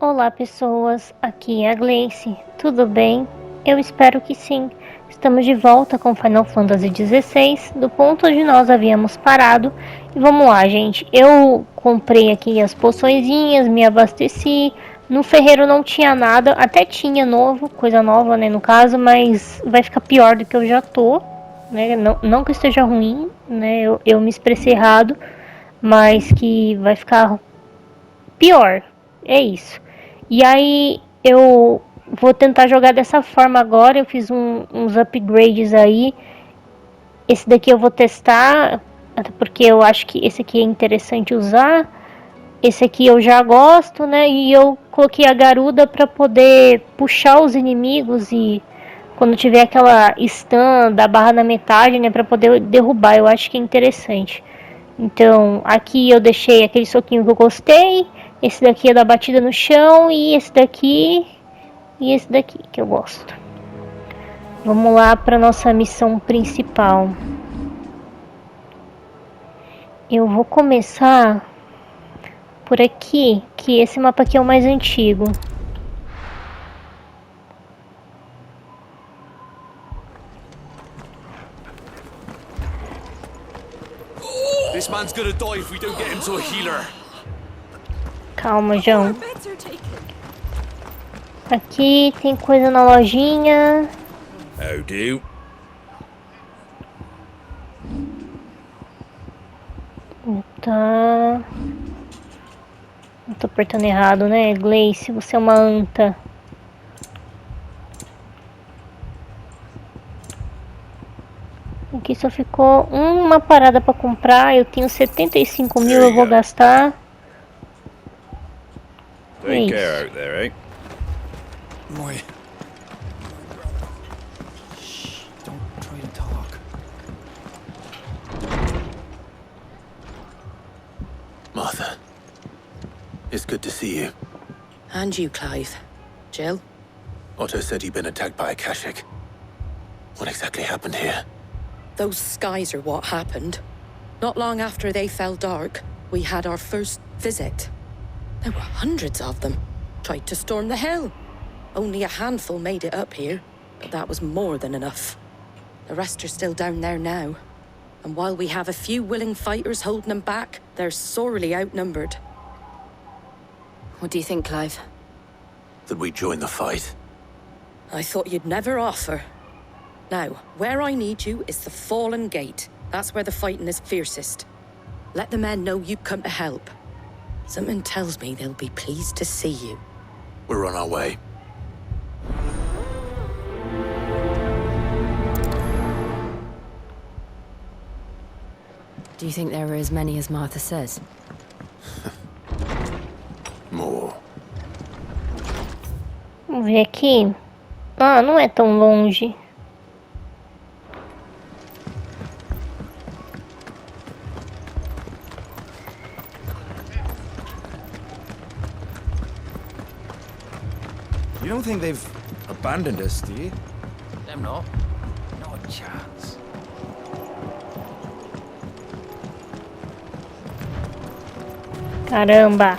Olá pessoas, aqui é a Gleice, tudo bem? Eu espero que sim. Estamos de volta com Final Fantasy XVI, do ponto onde nós havíamos parado. E vamos lá, gente. Eu comprei aqui as poçõezinhas, me abasteci. No ferreiro não tinha nada, até tinha novo, coisa nova, né, no caso, mas vai ficar pior do que eu já tô, né? Não que esteja ruim, né? Eu me expressei errado, mas que vai ficar pior. É isso. E aí eu vou tentar jogar dessa forma agora. Eu fiz uns upgrades aí. Esse daqui eu vou testar, até porque eu acho que esse aqui é interessante usar. Esse aqui eu já gosto, né? E eu coloquei a garuda para poder puxar os inimigos e quando tiver aquela stun da barra na metade, né, para poder derrubar. Eu acho que é interessante. Então, aqui eu deixei aquele soquinho que eu gostei. Esse daqui é da batida no chão. E esse daqui. E esse daqui que eu gosto. Vamos lá para nossa missão principal. Eu vou começar por aqui, que esse mapa aqui é o mais antigo. This man's gonna die if we don't get him to a healer. Calma, João. Aqui tem coisa na lojinha. How do? Tá. Não tô apertando errado, né? Gleice, você é uma anta. Aqui só ficou uma parada pra comprar. Eu tenho 75 mil, eu vou gastar. Take care out there, eh? Moi. Shh, don't try to talk. Martha, it's good to see you. And you, Clive. Jill? Otto said you'd been attacked by a Akashic. What exactly happened here? Those skies are what happened. Not long after they fell dark, we had our first visit. There were hundreds of them. Tried to storm the hill. Only a handful made it up here, but that was more than enough. The rest are still down there now. And while we have a few willing fighters holding them back, they're sorely outnumbered. What do you think, Clive? That we join the fight? I thought you'd never offer. Now, where I need you is the Fallen Gate. That's where the fighting is fiercest. Let the men know you've come to help. Something tells me they'll be pleased to see you. We're on our way. Do you think there are as many as Martha says? More. Vamos ver aqui. Ah, não é tão longe. You don't think they've abandoned us, do you? Them not. Not a chance. Caramba.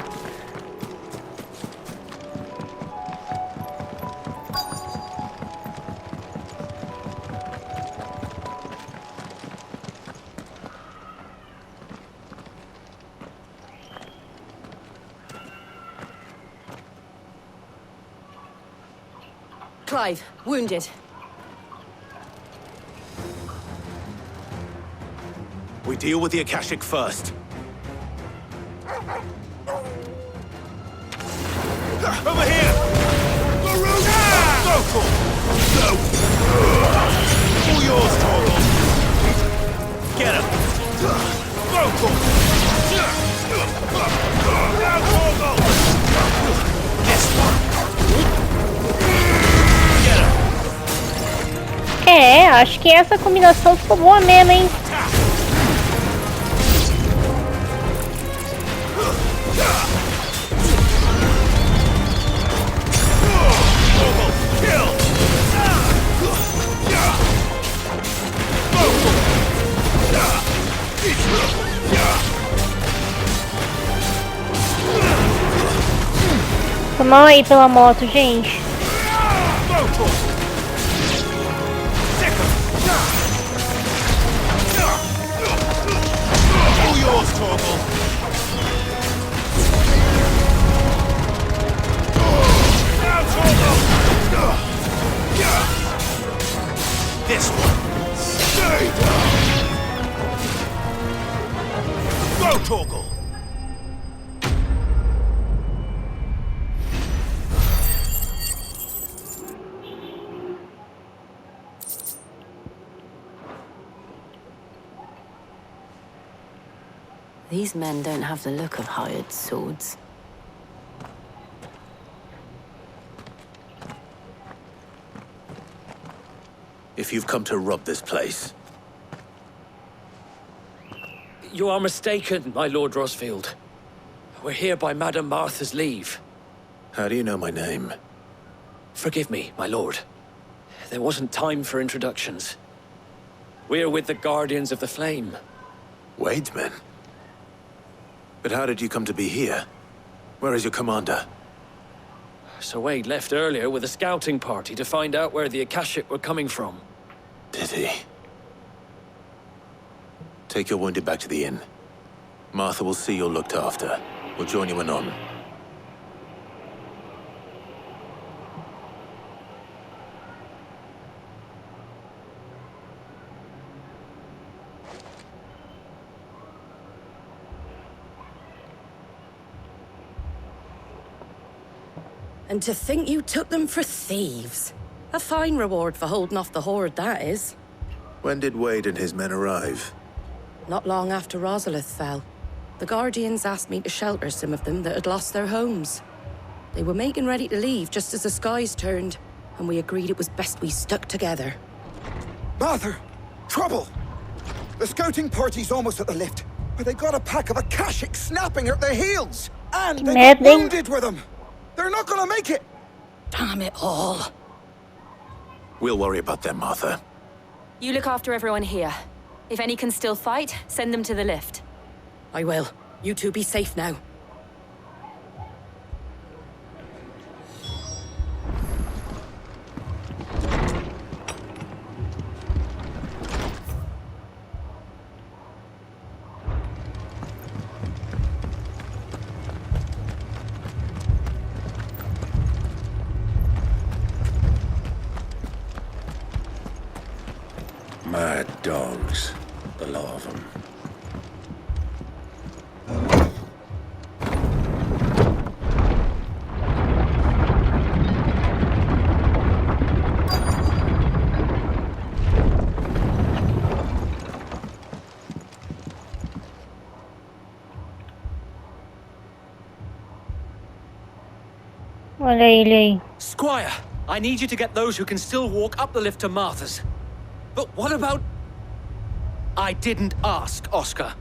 Clive, wounded. We deal with the Akashic first. Over here! Circle! No! All yours, Torgal! Get him! Circle! Now, Torgal! This one! Get him! É, acho que essa combinação ficou boa mesmo, hein? Foi mal aí pela moto, gente. All yours, Torgal. Now, Torgal. This one. Stay down. Go, Torgal. These men don't have the look of hired swords. If you've come to rob this place, You are mistaken, my Lord Rosfield. We're here by Madame Martha's leave. how do you know my name? Forgive me, my lord. There wasn't time for introductions. We're with the Guardians of the Flame. Wade's men? But how did you come to be here? Where is your commander? Sir Wade left earlier with a scouting party to find out where the Akashic were coming from. Did he? Take your wounded back to the inn. Martha will see you're looked after. We'll join you anon. And to think you took them for thieves. A fine reward for holding off the horde, that is. When did Wade and his men arrive? Not long after Rosalith fell, the Guardians asked me to shelter some of them that had lost their homes. They were making ready to leave just as the skies turned, and we agreed it was best we stuck together. Martha! Trouble! The scouting party's almost at the lift, but they got a pack of Akashic snapping at their heels! And they got Merda, hein? wounded with them! They're not gonna make it! Damn it all. We'll worry about them, Martha. You look after everyone here. If any can still fight, send them to the lift. I will. You two be safe now. Mad dogs. The law of them. Olha ele aí. Squire, I need you to get those who can still walk up the lift to Martha's. But what about... I didn't ask, Oscar.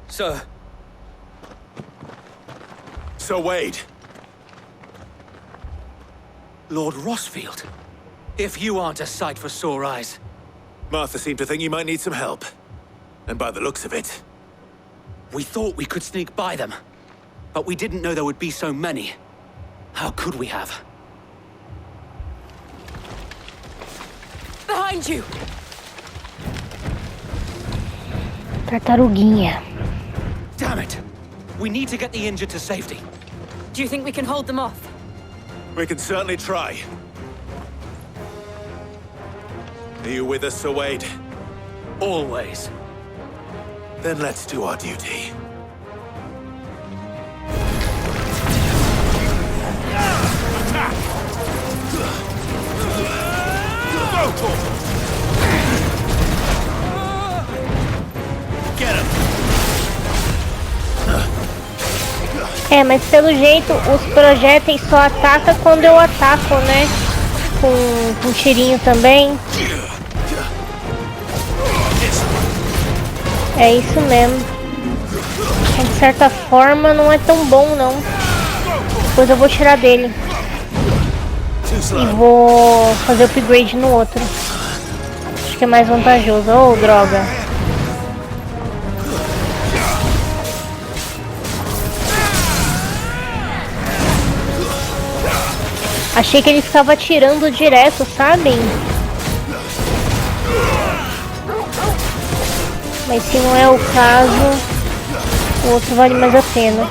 Sir. So Wade. Lord Rosfield. If you aren't a sight for sore eyes. Martha seemed to think you might need some help. And by the looks of it, We thought we could sneak by them. But we didn't know there would be so many. How could we have? Behind you! Tartaruguinha. Damn it! We need to get the injured to safety. Do you think we can hold them off? we can certainly try. Are you with us, Sir Wade? Always. Then let's do our duty. Attack! Go, Torgal! Get him! É, mas pelo jeito os projéteis só atacam quando eu ataco, né? Com tirinho também. É isso mesmo. De certa forma não é tão bom não. Depois eu vou tirar dele. E vou fazer upgrade no outro. Acho que é mais vantajoso. Oh, droga. Achei que ele ficava atirando direto, sabem? Mas se não é o caso, o outro vale mais a pena.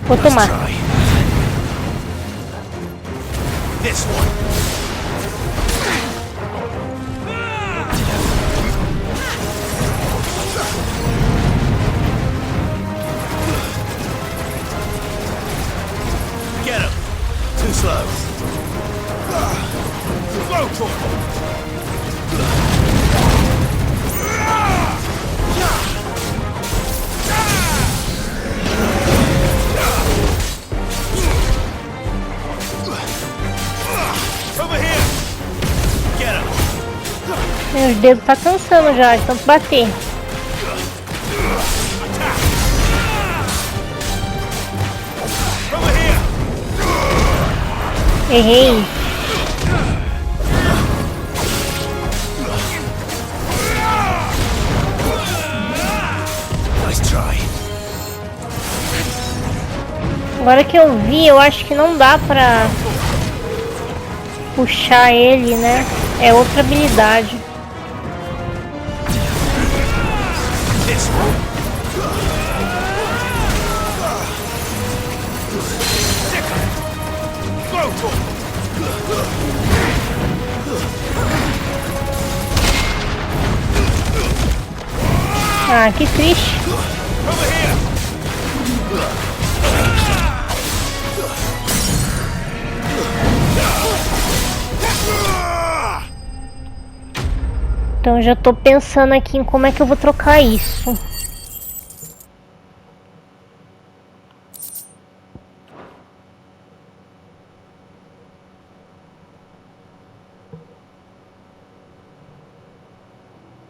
Vou tomar. Get him! Too slow. Over here! Get him! Meus dedos tá cansando já, de tanto bater. Over here! Errei. Nice try. Agora que eu vi, eu acho que não dá pra puxar ele, né? É outra habilidade. This one. Ah, que triste. Over here! Então já tô pensando aqui em como é que eu vou trocar isso.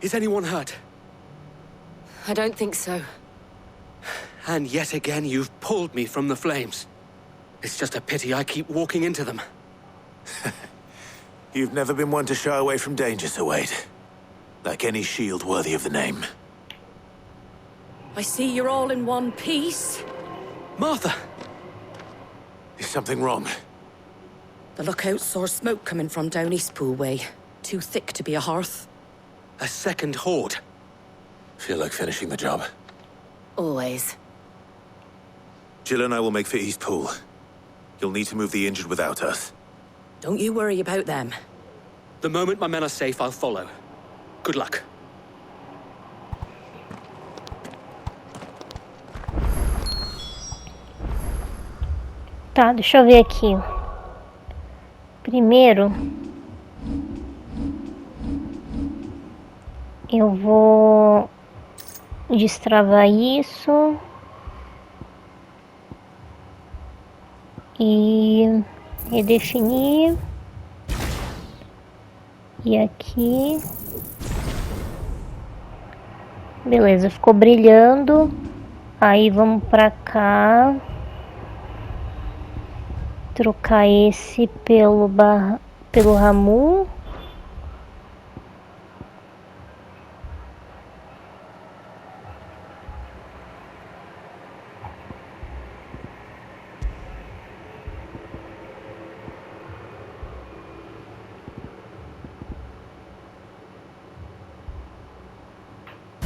Is anyone hurt? I don't think so. And yet again, you've pulled me from the flames. It's just a pity I keep walking into them. You've never been one to shy away from danger, Sir Wade. Like any shield worthy of the name. I see you're all in one piece. Martha! Is something wrong? The lookout saw smoke coming from down Eastpool way. Too thick to be a hearth. A second horde. Feel like finishing the job. Always. Jill and I will make for Eastpool. You'll need to move the injured without us. Don't you worry about them. The moment my men are safe, I'll follow. Good luck. Tá, deixa eu ver aqui. Primeiro, eu vou destravar isso e redefinir. E aqui, beleza, ficou brilhando. Aí vamos pra cá, trocar esse pelo Ramu.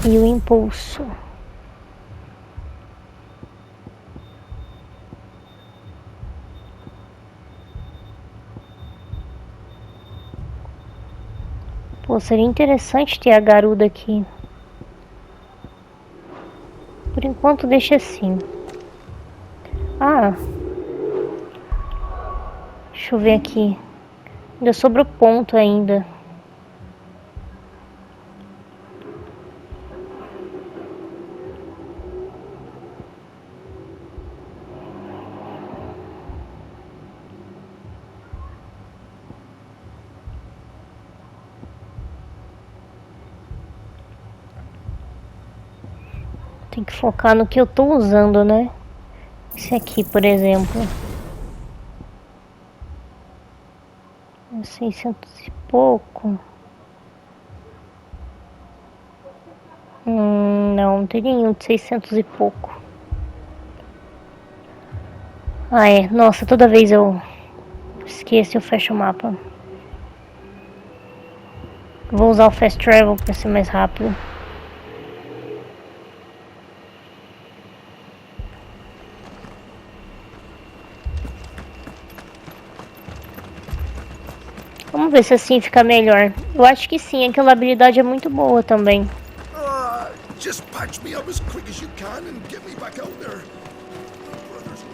E o impulso. Pô, seria interessante ter a garuda aqui. Por enquanto deixa assim. Ah, deixa eu ver aqui. Ainda sobrou ponto ainda. Tem que focar no que eu tô usando, né? Esse aqui, por exemplo. 600 e pouco. Não tem nenhum de 600 e pouco. Ah, é. Nossa, toda vez eu esqueço e eu fecho o mapa. Vou usar o Fast Travel pra ser mais rápido. Vamos ver se assim fica melhor. Eu acho que sim, aquela habilidade é muito boa também. Just patch me up as quick as you can and get me back out there. Brothers.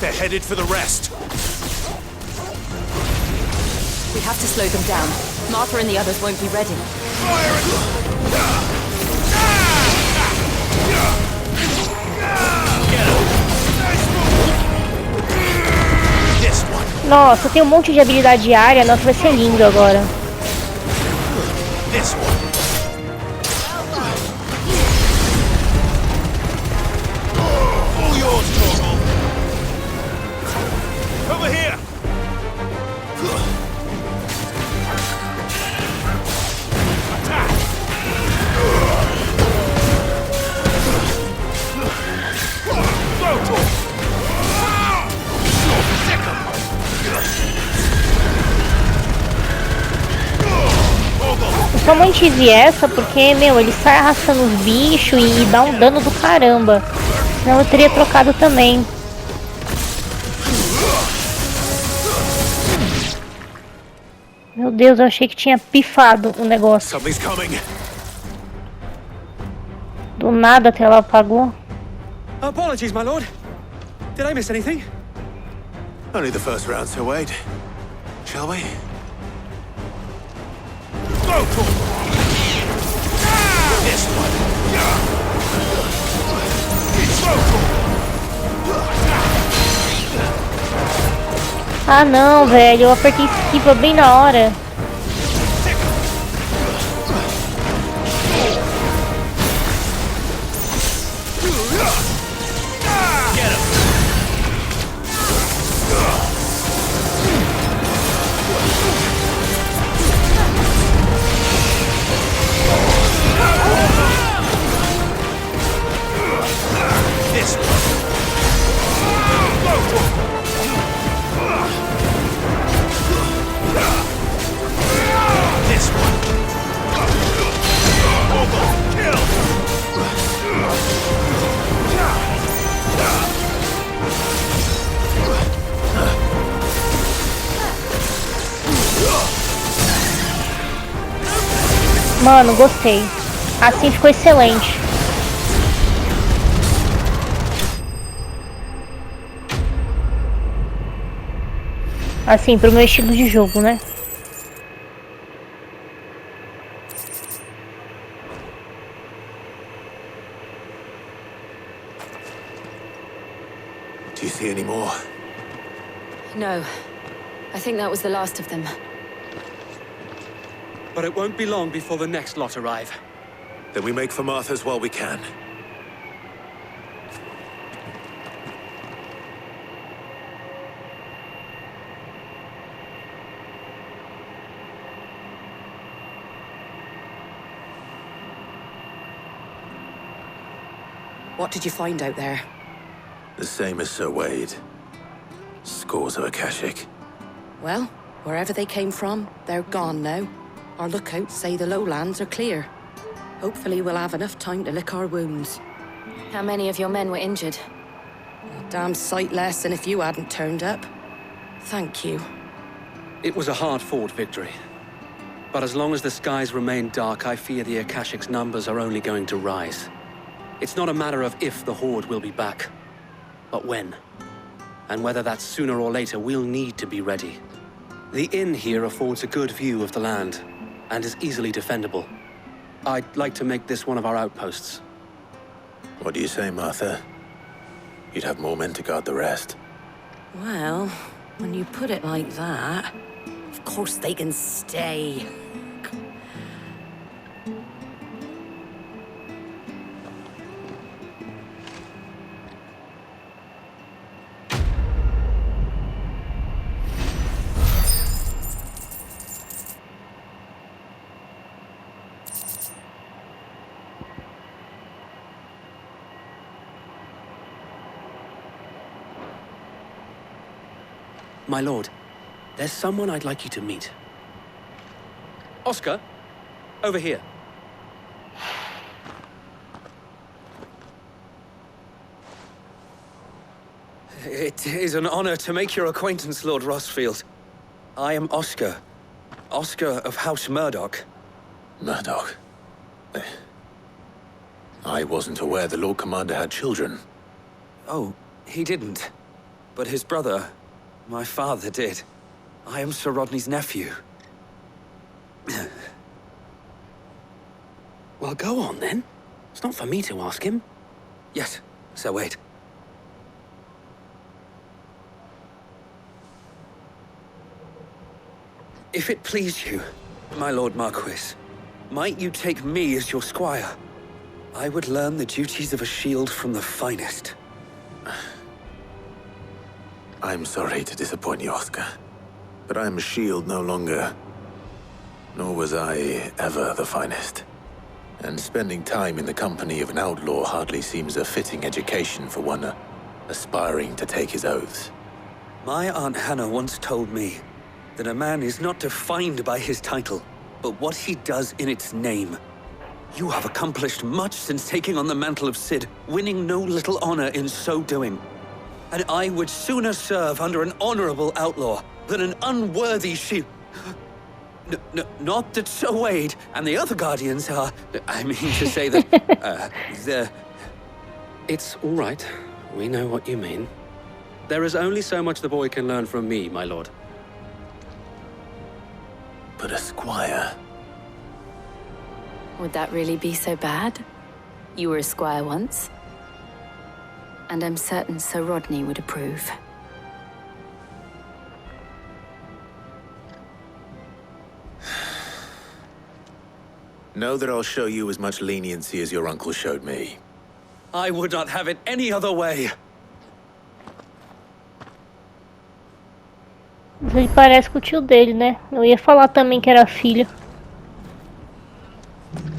They're headed for the rest. We have to slow them down. Martha and the others won't be ready. Nossa, tem um monte de habilidade diária. Nossa, vai ser lindo agora. This one. All yours, Torgal. Over here. Attack. Eu só mantive essa porque, meu, ele sai arrastando os bichos e dá um dano do caramba. Senão eu teria trocado também. Meu Deus, eu achei que tinha pifado o negócio. Something's coming. Do nada a tela apagou. Apologies, my lord. Did I miss anything? Only the first round, so wait. Shall we? This one. Ah não, velho, eu apertei esquiva bem na hora. Mano, gostei. Assim ficou excelente. Assim, pro meu estilo de jogo, né? Do you see any more? No. I think that was the last of them. But it won't be long before the next lot arrive. Then we make for Martha's while we can. What did you find out there? The same as Sir Wade. Scores of Akashic. Well, wherever they came from, they're gone now. Our lookouts say the lowlands are clear. Hopefully we'll have enough time to lick our wounds. How many of your men were injured? A damn sight less than if you hadn't turned up. Thank you. It was a hard-fought victory. But as long as the skies remain dark, I fear the Akashic's numbers are only going to rise. It's not a matter of if the Horde will be back, but when. And whether that's sooner or later, we'll need to be ready. The inn here affords a good view of the land, and is easily defendable. I'd like to make this one of our outposts. What do you say, Martha? You'd have more men to guard the rest. Well, when you put it like that, of course they can stay. My lord, there's someone I'd like you to meet. Oscar, over here. It is an honor to make your acquaintance, Lord Rosfield. I am Oscar. Oscar of House Murdoch. Murdoch. I wasn't aware the Lord Commander had children. Oh, he didn't. But his brother, my father, did. I am Sir Rodney's nephew. Well, go on then. It's not for me to ask him. Yes, Sir Wade. If it please you, my Lord Marquis, might you take me as your squire? I would learn the duties of a shield from the finest. I'm sorry to disappoint you, Oscar, but I'm a shield no longer. Nor was I ever the finest. And spending time in the company of an outlaw hardly seems a fitting education for one aspiring to take his oaths. My Aunt Hannah once told me that a man is not defined by his title, but what he does in its name. You have accomplished much since taking on the mantle of Cid, winning no little honor in so doing. And I would sooner serve under an honorable outlaw than an unworthy shield. Not that Sir Wade and the other Guardians are... I mean to say that... It's all right. We know what you mean. There is only so much the boy can learn from me, my lord. But a squire... Would that really be so bad? You were a squire once. And I'm certain Sir Rodney would approve. Know that I'll show you as much leniency as your uncle showed me. I would not have it any other way. Ele parece com o tio dele, né? Eu ia falar também que era filho.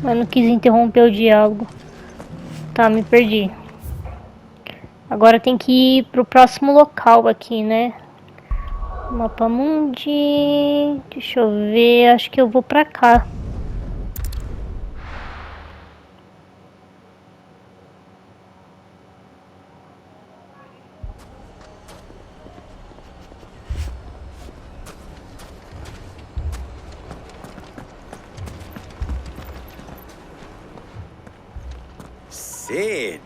Mas não quis interromper o diálogo. Tá, me perdi. Agora tem que ir pro próximo local aqui, né? Mapa mundi. Deixa eu ver. Acho que eu vou pra cá. Cid,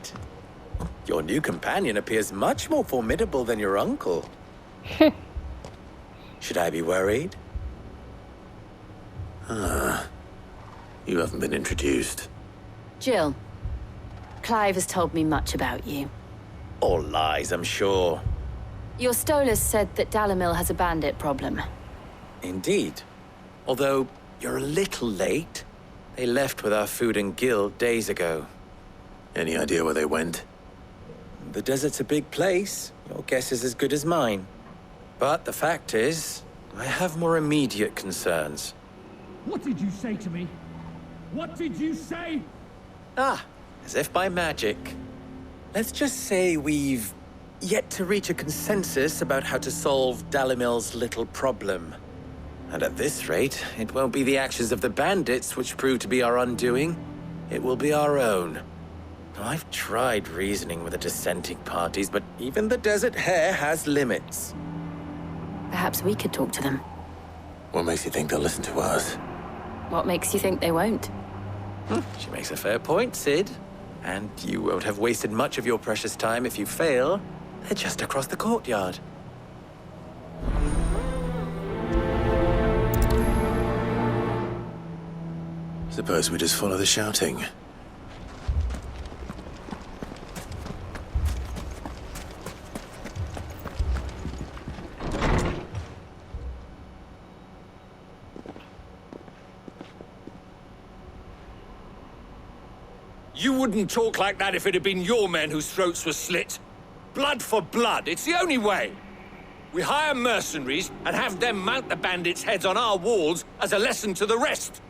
your new companion appears much more formidable than your uncle. Should I be worried? You haven't been introduced. Jill, Clive has told me much about you. All lies, I'm sure. Your Stolas said that Dalimil has a bandit problem. Indeed. Although, you're a little late. They left with our food and guild days ago. Any idea where they went? The desert's a big place. Your guess is as good as mine. But the fact is, I have more immediate concerns. What did you say to me? What did you say? Ah, as if by magic. Let's just say we've yet to reach a consensus about how to solve Dalimil's little problem. And at this rate, it won't be the actions of the bandits which prove to be our undoing. It will be our own. I've tried reasoning with the dissenting parties, but even the Desert Hare has limits. Perhaps we could talk to them. What makes you think they'll listen to us? What makes you think they won't? She makes a fair point, Cid. And you won't have wasted much of your precious time if you fail. They're just across the courtyard. Suppose we just follow the shouting. You wouldn't talk like that if it had been your men whose throats were slit. Blood for blood, it's the only way. We hire mercenaries and have them mount the bandits' heads on our walls as a lesson to the rest.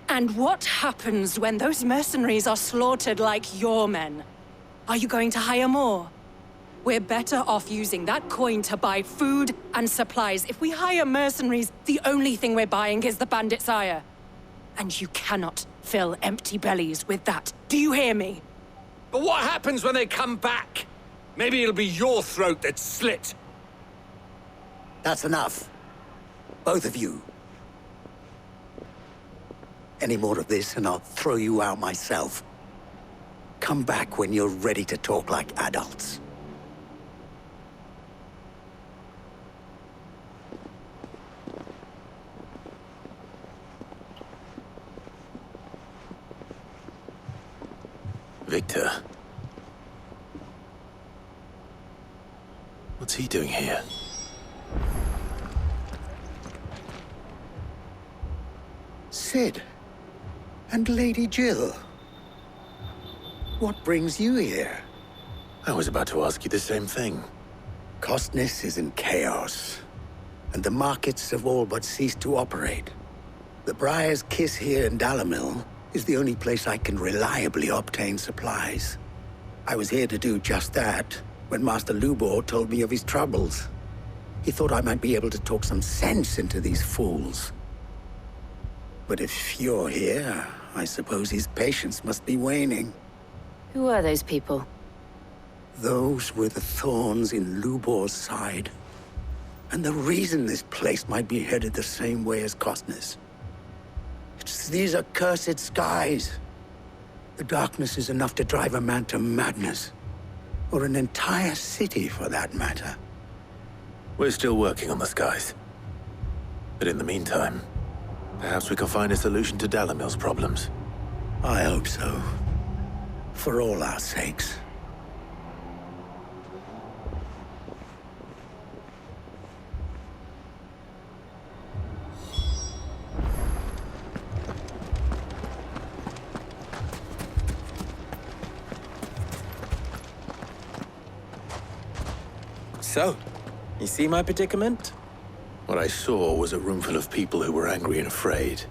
And what happens when those mercenaries are slaughtered like your men? Are you going to hire more? We're better off using that coin to buy food and supplies. If we hire mercenaries, the only thing we're buying is the bandits' ire. And you cannot fill empty bellies with that. Do you hear me? But what happens when they come back? Maybe it'll be your throat that's slit. That's enough. Both of you. Any more of this and I'll throw you out myself. Come back when you're ready to talk like adults. Victor. What's he doing here? Cid. And Lady Jill. What brings you here? I was about to ask you the same thing. Costness is in chaos, and the markets have all but ceased to operate. The Briar's Kiss here in Dalimil is the only place I can reliably obtain supplies. I was here to do just that when Master Lubor told me of his troubles. He thought I might be able to talk some sense into these fools. But if you're here, I suppose his patience must be waning. Who are those people? Those were the thorns in Lubor's side. And the reason this place might be headed the same way as Costness. It's these accursed skies. The darkness is enough to drive a man to madness. Or an entire city, for that matter. We're still working on the skies. But in the meantime, perhaps we can find a solution to Dalimil's problems. I hope so. For all our sakes. So, you see my predicament? What I saw was a room full of people who were angry and afraid.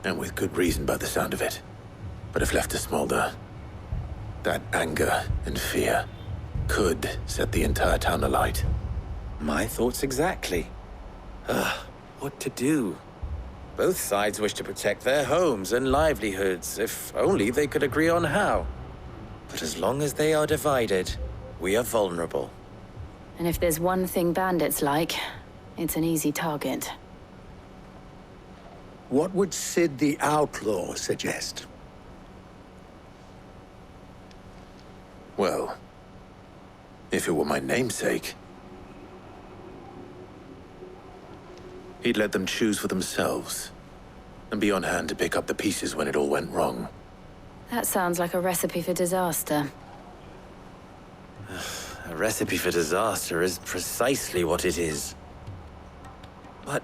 And with good reason by the sound of it. But if left to smolder, that anger and fear could set the entire town alight. My thoughts exactly. What to do? Both sides wish to protect their homes and livelihoods, if only they could agree on how. But as long as they are divided, we are vulnerable. And if there's one thing bandits like, it's an easy target. What would Cid the Outlaw suggest? Well, if it were my namesake, he'd let them choose for themselves and be on hand to pick up the pieces when it all went wrong. That sounds like a recipe for disaster. A recipe for disaster is precisely what it is. But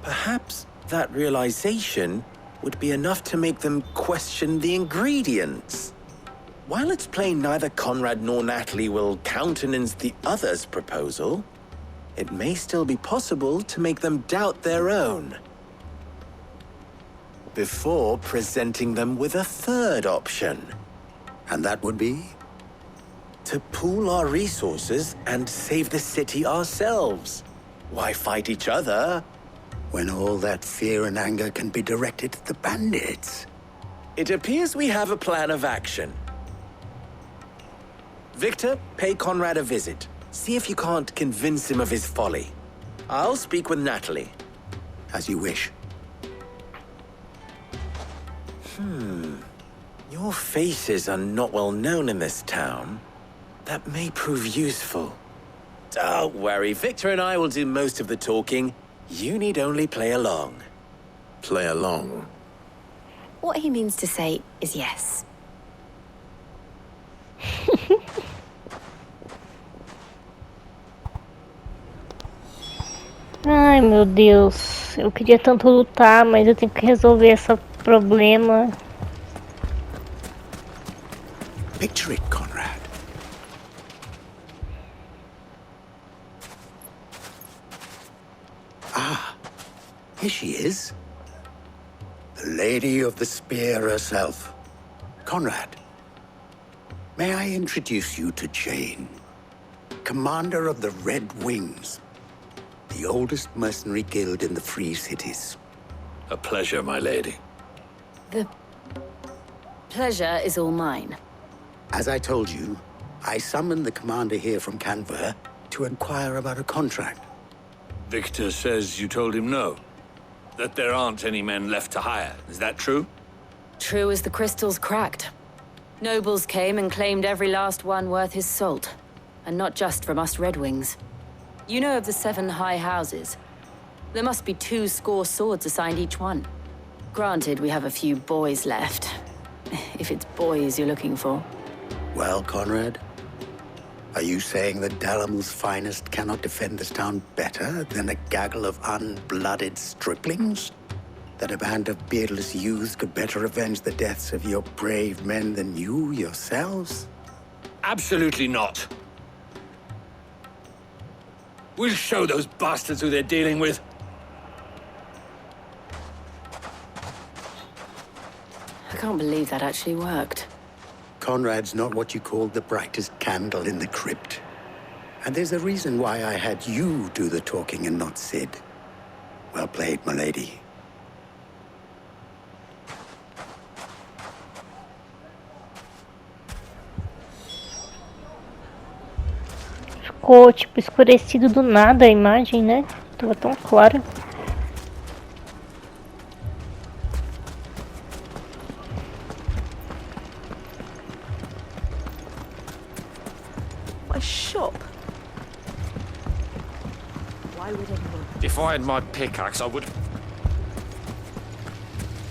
perhaps that realization would be enough to make them question the ingredients. While it's plain neither Conrad nor Natalie will countenance the other's proposal, it may still be possible to make them doubt their own. Before presenting them with a third option. And that would be? To pool our resources and save the city ourselves. Why fight each other? When all that fear and anger can be directed at the bandits. It appears we have a plan of action. Victor, pay Conrad a visit. See if you can't convince him of his folly. I'll speak with Natalie. As you wish. Your faces are not well known in this town. That may prove useful. Don't worry, Victor and I will do most of the talking. You need only play along. Play along? What he means to say is yes. Ai, meu Deus. Eu queria tanto lutar, mas eu tenho que resolver esse problema. Picture it, Conrad. Ah, here she is. The Lady of the Spear herself. Conrad, may I introduce you to Jane, commander of the Red Wings, the oldest mercenary guild in the Free Cities. A pleasure, my lady. The pleasure is all mine. As I told you, I summoned the commander here from Canver to inquire about a contract. Victor says you told him no. That there aren't any men left to hire. Is that true? True as the crystals cracked. Nobles came and claimed every last one worth his salt. And not just from us Red Wings. You know of the 7 high houses. There must be 2 swords assigned each one. Granted, we have a few boys left. If it's boys you're looking for. Well, Conrad, are you saying that Dalimil's finest cannot defend this town better than a gaggle of unblooded striplings? That a band of beardless youths could better avenge the deaths of your brave men than you yourselves? Absolutely not. We'll show those bastards who they're dealing with. I can't believe that actually worked. Conrad's not what you call the brightest candle in the crypt. And there's a reason why I had you do the talking and not Sid. Well played, my lady. Ficou, tipo, escurecido do nada a imagem, né? Tava tão clara. My shop? Why would anyone... If I had my pickaxe, I would...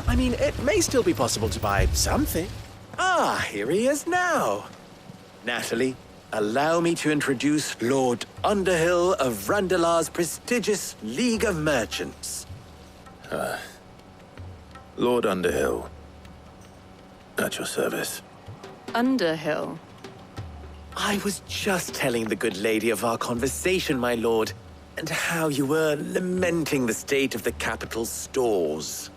I mean, it may still be possible to buy something. Ah, here he is now. Natalie, allow me to introduce Lord Underhill of Randalar's prestigious League of Merchants. Lord Underhill. At your service. Underhill? I was just telling the good lady of our conversation, my lord, and how you were lamenting the state of the capital's stores.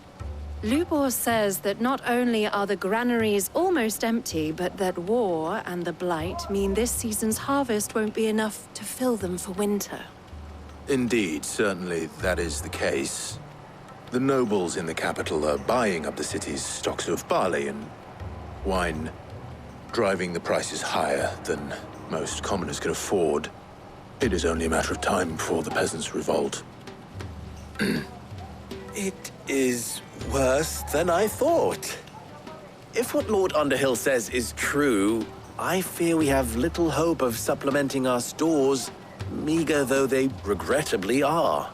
Lubor says that not only are the granaries almost empty, but that war and the Blight mean this season's harvest won't be enough to fill them for winter. Indeed, certainly that is the case. The nobles in the capital are buying up the city's stocks of barley and wine, driving the prices higher than most commoners can afford. It is only a matter of time before the peasants revolt. It is worse than I thought. If what Lord Underhill says is true, I fear we have little hope of supplementing our stores, meager though they regrettably are.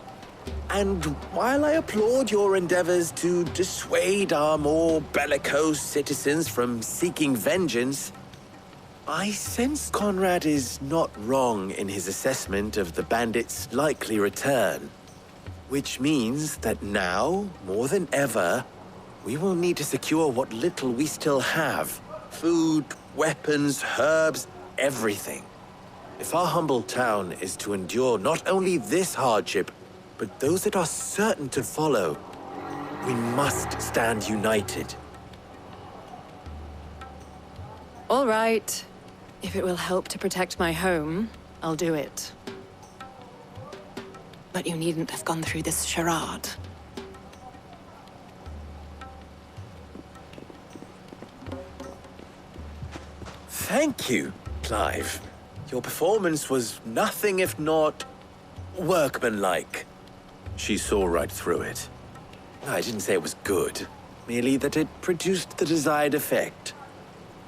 And while I applaud your endeavors to dissuade our more bellicose citizens from seeking vengeance, I sense Conrad is not wrong in his assessment of the bandits' likely return. Which means that now, more than ever, we will need to secure what little we still have. Food, weapons, herbs, everything. If our humble town is to endure not only this hardship, but those that are certain to follow, we must stand united. All right. If it will help to protect my home, I'll do it. But you needn't have gone through this charade. Thank you, Clive. Your performance was nothing if not workmanlike. She saw right through it. I didn't say it was good. merely that it produced the desired effect.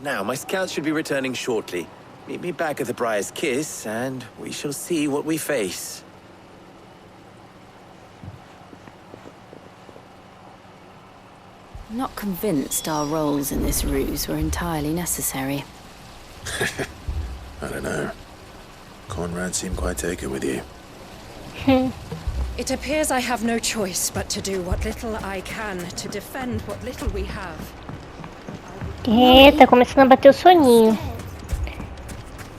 Now, my scouts should be returning shortly. Meet me back at the Briar's Kiss, and we shall see what we face. I'm not convinced our roles in this ruse were entirely necessary. I don't know. Conrad seemed quite taken with you. It appears I have no choice but to do what little I can to defend what little we have. Tá começando a bater o soninho.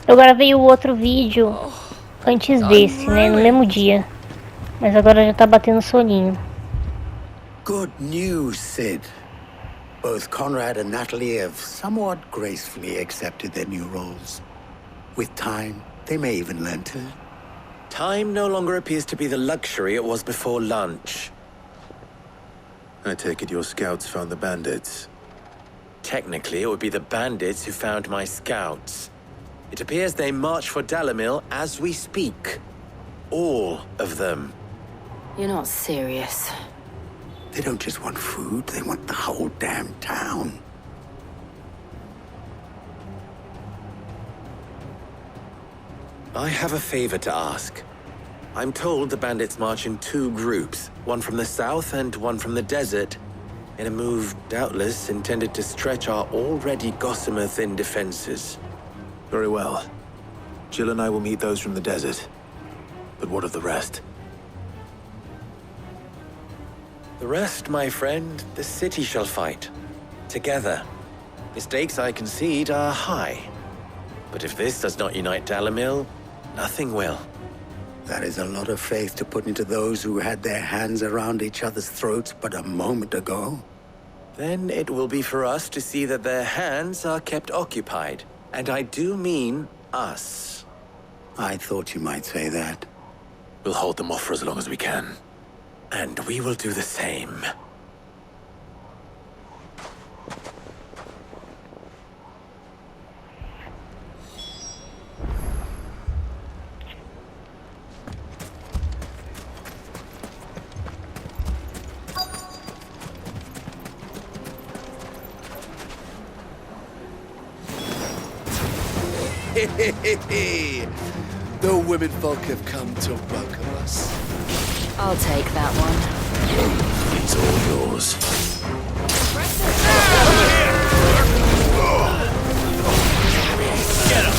Eu gravei o outro vídeo antes desse, né? No mesmo dia. Mas agora já tá batendo soninho. Good news, Cid. Both Conrad and Natalie have somewhat gracefully accepted their new roles. With time, they may even learn to... Time no longer appears to be the luxury it was before lunch. I take it your scouts found the bandits. Technically, it would be the bandits who found my scouts. It appears they march for Dalimil as we speak. All of them. You're not serious. They don't just want food, they want the whole damn town. I have a favor to ask. I'm told the bandits march in two groups, one from the south and one from the desert, in a move doubtless intended to stretch our already gossamer-thin defenses. Very well. Jill and I will meet those from the desert. But what of the rest? The rest, my friend, the city shall fight. Together. The stakes, I concede, are high. But if this does not unite Dalimil, nothing will. That is a lot of faith to put into those who had their hands around each other's throats but a moment ago. Then it will be for us to see that their hands are kept occupied. And I do mean us. I thought you might say that. We'll hold them off for as long as we can. And we will do the same. The women folk have come to welcome us. I'll take that one. It's all yours. Get him!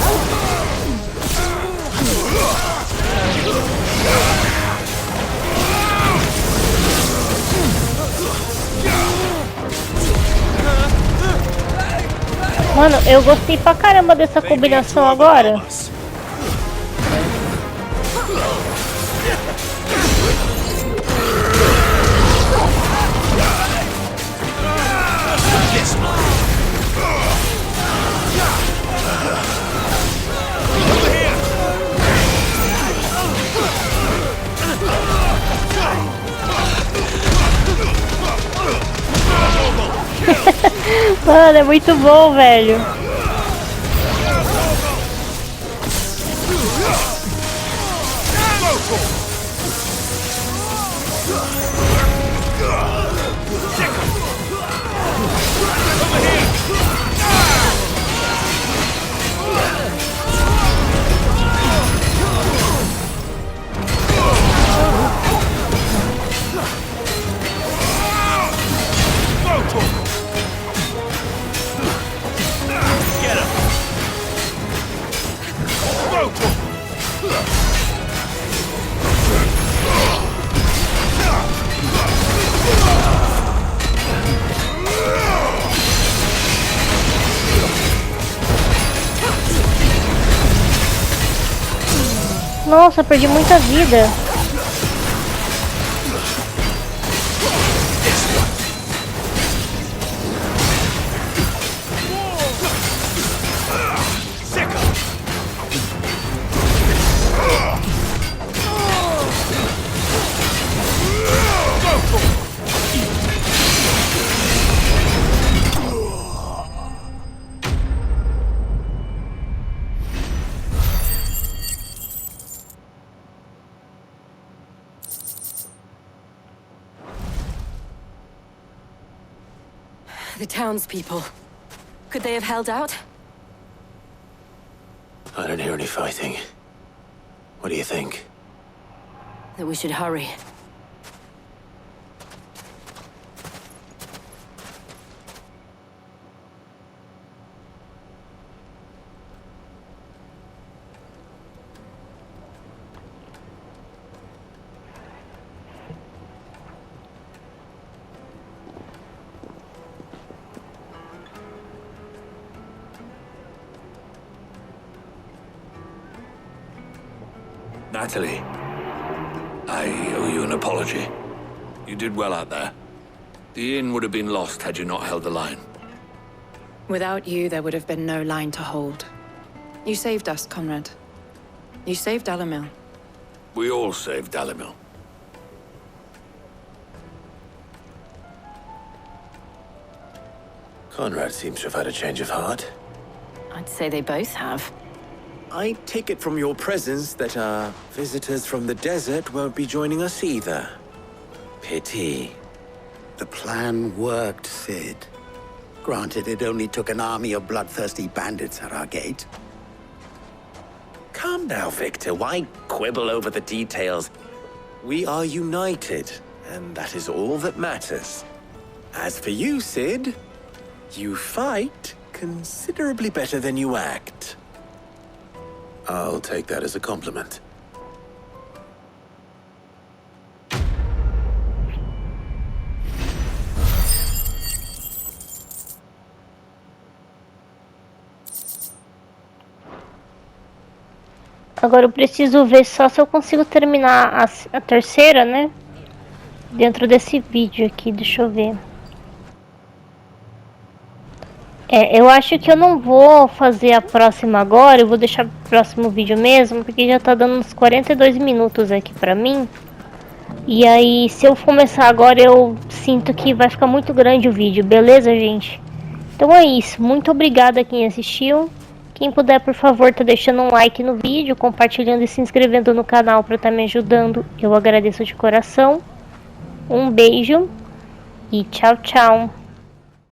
Mano, eu gostei pra caramba dessa combinação agora. Mano, é muito bom, velho. Nossa, perdi muita vida. The townspeople. Could they have held out? I don't hear any fighting. What do you think? That we should hurry. Natalie, I owe you an apology. You did well out there. The inn would have been lost had you not held the line. Without you, there would have been no line to hold. You saved us, Conrad. You saved Dalimil. We all saved Dalimil. Conrad seems to have had a change of heart. I'd say they both have. I take it from your presence that our visitors from the desert won't be joining us either. Pity. The plan worked, Cid. Granted, it only took an army of bloodthirsty bandits at our gate. Calm now, Victor. Why quibble over the details? We are united, and that is all that matters. As for you, Cid, you fight considerably better than you act. I'll take that as a compliment. Agora eu preciso ver só se eu consigo terminar a terceira, né? Dentro desse vídeo aqui, deixa eu ver. Eu acho que eu não vou fazer a próxima agora, eu vou deixar pro próximo vídeo mesmo, porque já tá dando uns 42 minutos aqui pra mim. E aí, se eu começar agora, eu sinto que vai ficar muito grande o vídeo, beleza, gente? Então é isso, muito obrigada a quem assistiu. Quem puder, por favor, tá deixando um like no vídeo, compartilhando e se inscrevendo no canal pra estar me ajudando. Eu agradeço de coração. Um beijo e tchau, tchau.